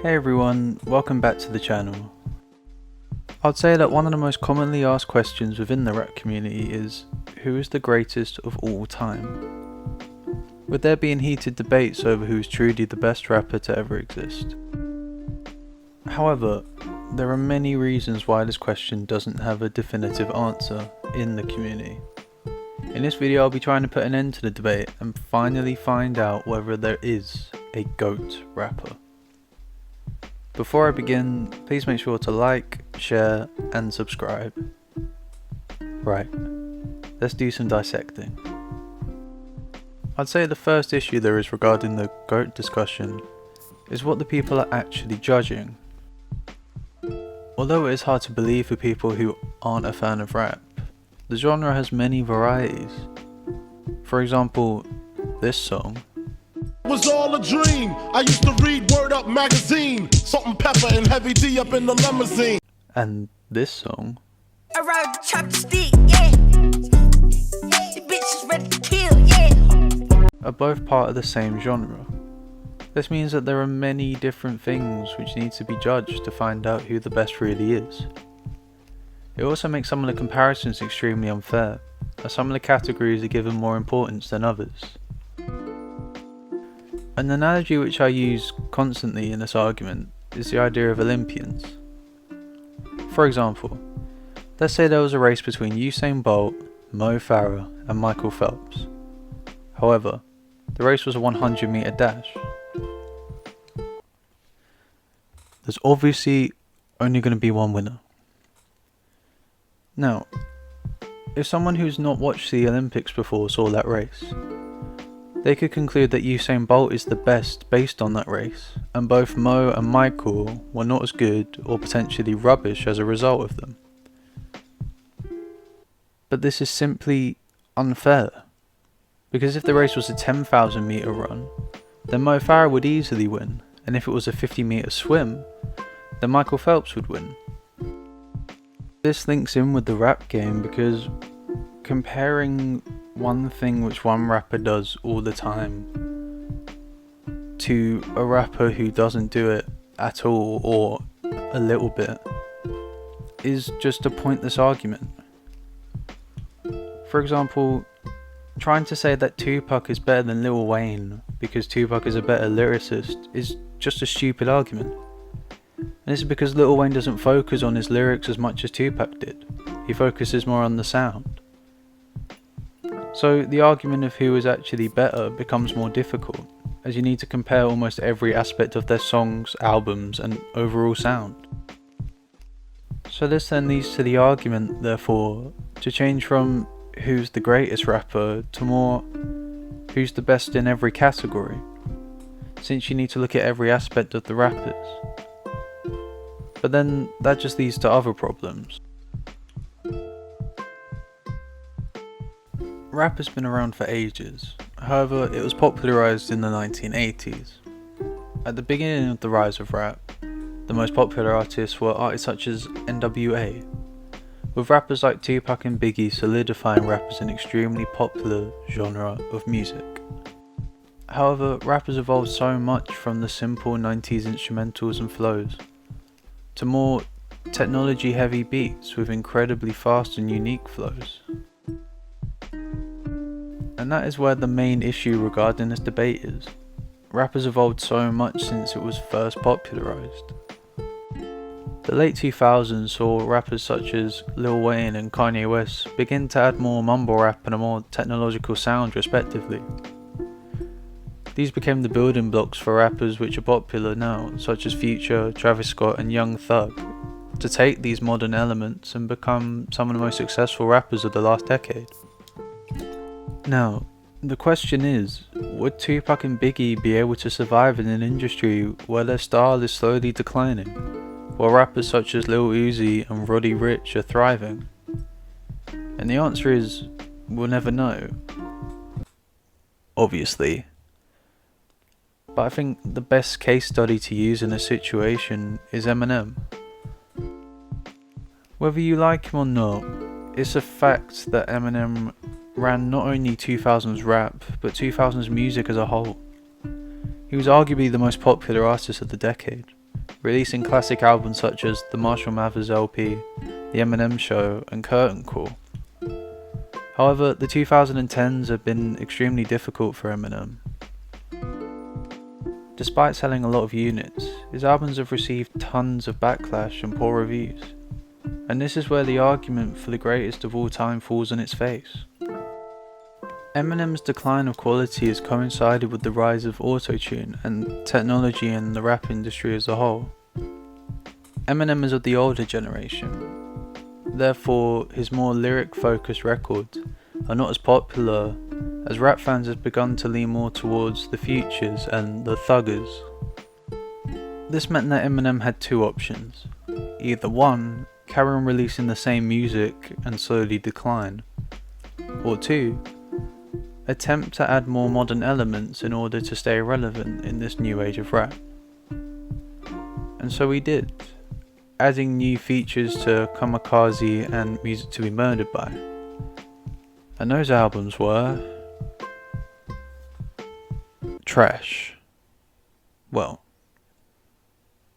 Hey everyone, welcome back to the channel. I'd say that one of the most commonly asked questions within the rap community is, who is the greatest of all time? With there being heated debates over who is truly the best rapper to ever exist. However, there are many reasons why this question doesn't have a definitive answer in the community. In this video I'll be trying to put an end to the debate and finally find out whether there is a GOAT rapper. Before I begin, please make sure to like, share and subscribe. Right, let's do some dissecting. I'd say the first issue there is regarding the GOAT discussion is what the people are actually judging. Although it is hard to believe for people who aren't a fan of rap, the genre has many varieties. For example, this song was all a dream. I used to read Word Up magazine, Salt and Pepper and Heavy D up in the limousine. And this song I ride the chop stick, yeah. The bitch is ready to kill, yeah. are both part of the same genre. This means that there are many different things which need to be judged to find out who the best really is. It also makes some of the comparisons extremely unfair, as some of the categories are given more importance than others. An analogy which I use constantly in this argument is the idea of Olympians. For example, let's say there was a race between Usain Bolt, Mo Farah and Michael Phelps. However, the race was a 100-meter dash. There's obviously only going to be one winner. Now, if someone who's not watched the Olympics before saw that race, they could conclude that Usain Bolt is the best based on that race, and both Mo and Michael were not as good or potentially rubbish as a result of them. But this is simply unfair, because if the race was a 10,000 meter run, then Mo Farah would easily win, and if it was a 50 meter swim, then Michael Phelps would win. This links in with the rap game because comparing one thing which one rapper does all the time to a rapper who doesn't do it at all or a little bit is just a pointless argument. For example, trying to say that Tupac is better than Lil Wayne because Tupac is a better lyricist is just a stupid argument. And this is because Lil Wayne doesn't focus on his lyrics as much as Tupac did. He focuses more on the sound. So the argument of who is actually better becomes more difficult, as you need to compare almost every aspect of their songs, albums and overall sound. So this then leads to the argument, therefore, to change from who's the greatest rapper to more who's the best in every category, since you need to look at every aspect of the rappers. But then that just leads to other problems. Rap has been around for ages, however it was popularised in the 1980s. At the beginning of the rise of rap, the most popular artists were artists such as NWA, with rappers like Tupac and Biggie solidifying rap as an extremely popular genre of music. However, rap has evolved so much from the simple 90s instrumentals and flows, to more technology heavy beats with incredibly fast and unique flows. And that is where the main issue regarding this debate is. Rap has evolved so much since it was first popularised. The late 2000s saw rappers such as Lil Wayne and Kanye West begin to add more mumble rap and a more technological sound respectively. These became the building blocks for rappers which are popular now, such as Future, Travis Scott and Young Thug, to take these modern elements and become some of the most successful rappers of the last decade. Now, the question is, would Tupac and Biggie be able to survive in an industry where their style is slowly declining, while rappers such as Lil Uzi and Roddy Ricch are thriving? And the answer is, we'll never know. Obviously. But I think the best case study to use in a situation is Eminem. Whether you like him or not, it's a fact that Eminem ran not only 2000s rap, but 2000s music as a whole. He was arguably the most popular artist of the decade, releasing classic albums such as the Marshall Mathers LP, The Eminem Show, and Curtain Call. However, the 2010s have been extremely difficult for Eminem. Despite selling a lot of units, his albums have received tons of backlash and poor reviews, and this is where the argument for the greatest of all time falls on its face. Eminem's decline of quality has coincided with the rise of autotune and technology in the rap industry as a whole. Eminem is of the older generation, therefore his more lyric-focused records are not as popular, as rap fans have begun to lean more towards the Futures and the Thuggers. This meant that Eminem had two options: either 1, carry on releasing the same music and slowly decline, or 2, attempt to add more modern elements in order to stay relevant in this new age of rap. And so he did, adding new features to Kamikaze and Music to Be Murdered By. And those albums were trash. Well,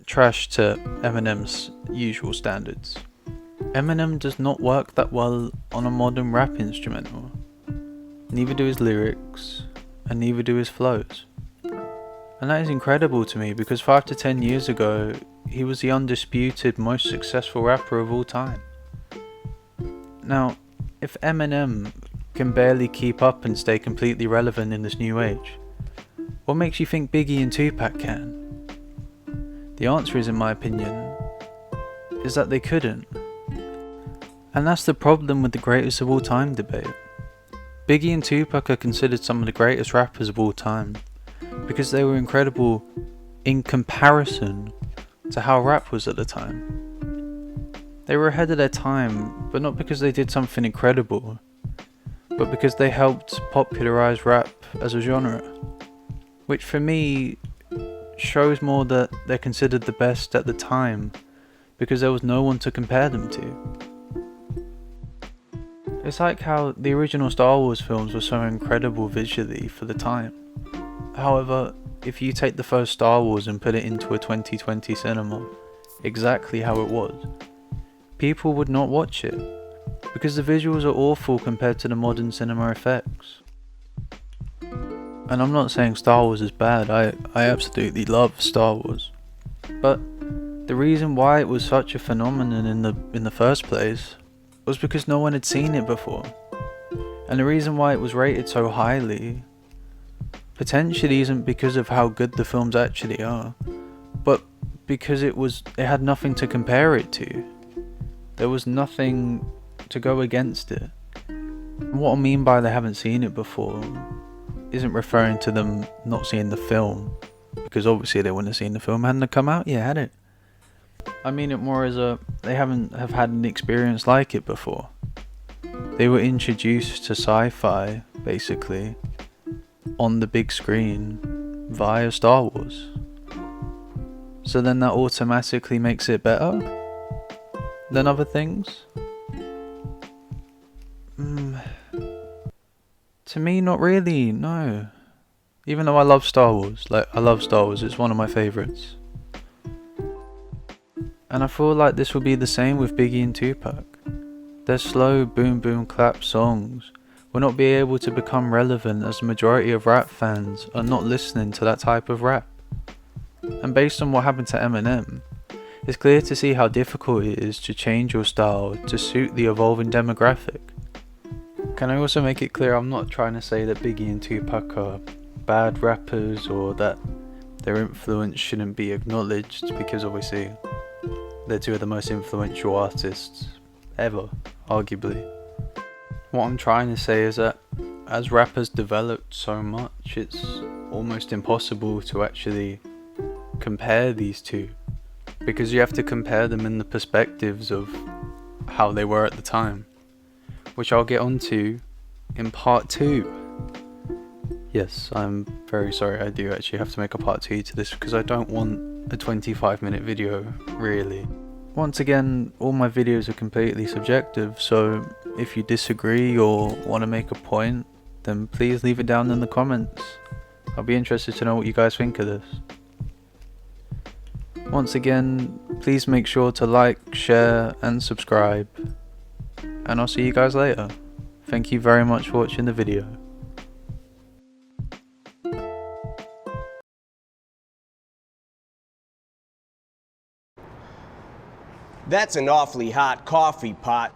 trash to Eminem's usual standards. Eminem does not work that well on a modern rap instrumental. Neither do his lyrics, and neither do his flows. And that is incredible to me because 5 to 10 years ago, he was the undisputed most successful rapper of all time. Now, if Eminem can barely keep up and stay completely relevant in this new age, what makes you think Biggie and Tupac can? The answer is, in my opinion, is that they couldn't. And that's the problem with the greatest of all time debate. Biggie and Tupac are considered some of the greatest rappers of all time because they were incredible in comparison to how rap was at the time. They were ahead of their time, but not because they did something incredible, but because they helped popularize rap as a genre, which for me shows more that they're considered the best at the time because there was no one to compare them to. It's like how the original Star Wars films were so incredible visually for the time. However, if you take the first Star Wars and put it into a 2020 cinema, exactly how it was, people would not watch it, because the visuals are awful compared to the modern cinema effects. And I'm not saying Star Wars is bad, I absolutely love Star Wars. But the reason why it was such a phenomenon in the first place was because no one had seen it before. And the reason why it was rated so highly potentially isn't because of how good the films actually are, but because it had nothing to compare it to. There was nothing to go against it. And what I mean by they haven't seen it before isn't referring to them not seeing the film, because obviously they wouldn't have seen the film hadn't it come out yet, had it? I mean it more as they haven't have had an experience like it before. They were introduced to sci-fi, basically, on the big screen via Star Wars. So then that automatically makes it better than other things? To me, not really, no. Even though I love Star Wars, it's one of my favourites. And I feel like this will be the same with Biggie and Tupac. Their slow boom boom clap songs will not be able to become relevant as the majority of rap fans are not listening to that type of rap. And based on what happened to Eminem, it's clear to see how difficult it is to change your style to suit the evolving demographic. Can I also make it clear I'm not trying to say that Biggie and Tupac are bad rappers or that their influence shouldn't be acknowledged, because obviously they're two of the most influential artists ever, arguably. What I'm trying to say is that as rap has developed so much, it's almost impossible to actually compare these two, because you have to compare them in the perspectives of how they were at the time, which I'll get onto in part 2. Yes, I'm very sorry, I do actually have to make a part 2 to this because I don't want a 25-minute video, really. Once again, all my videos are completely subjective, so if you disagree or want to make a point, then please leave it down in the comments. I'll be interested to know what you guys think of this. Once again, please make sure to like, share and subscribe. And I'll see you guys later. Thank you very much for watching the video. That's an awfully hot coffee pot.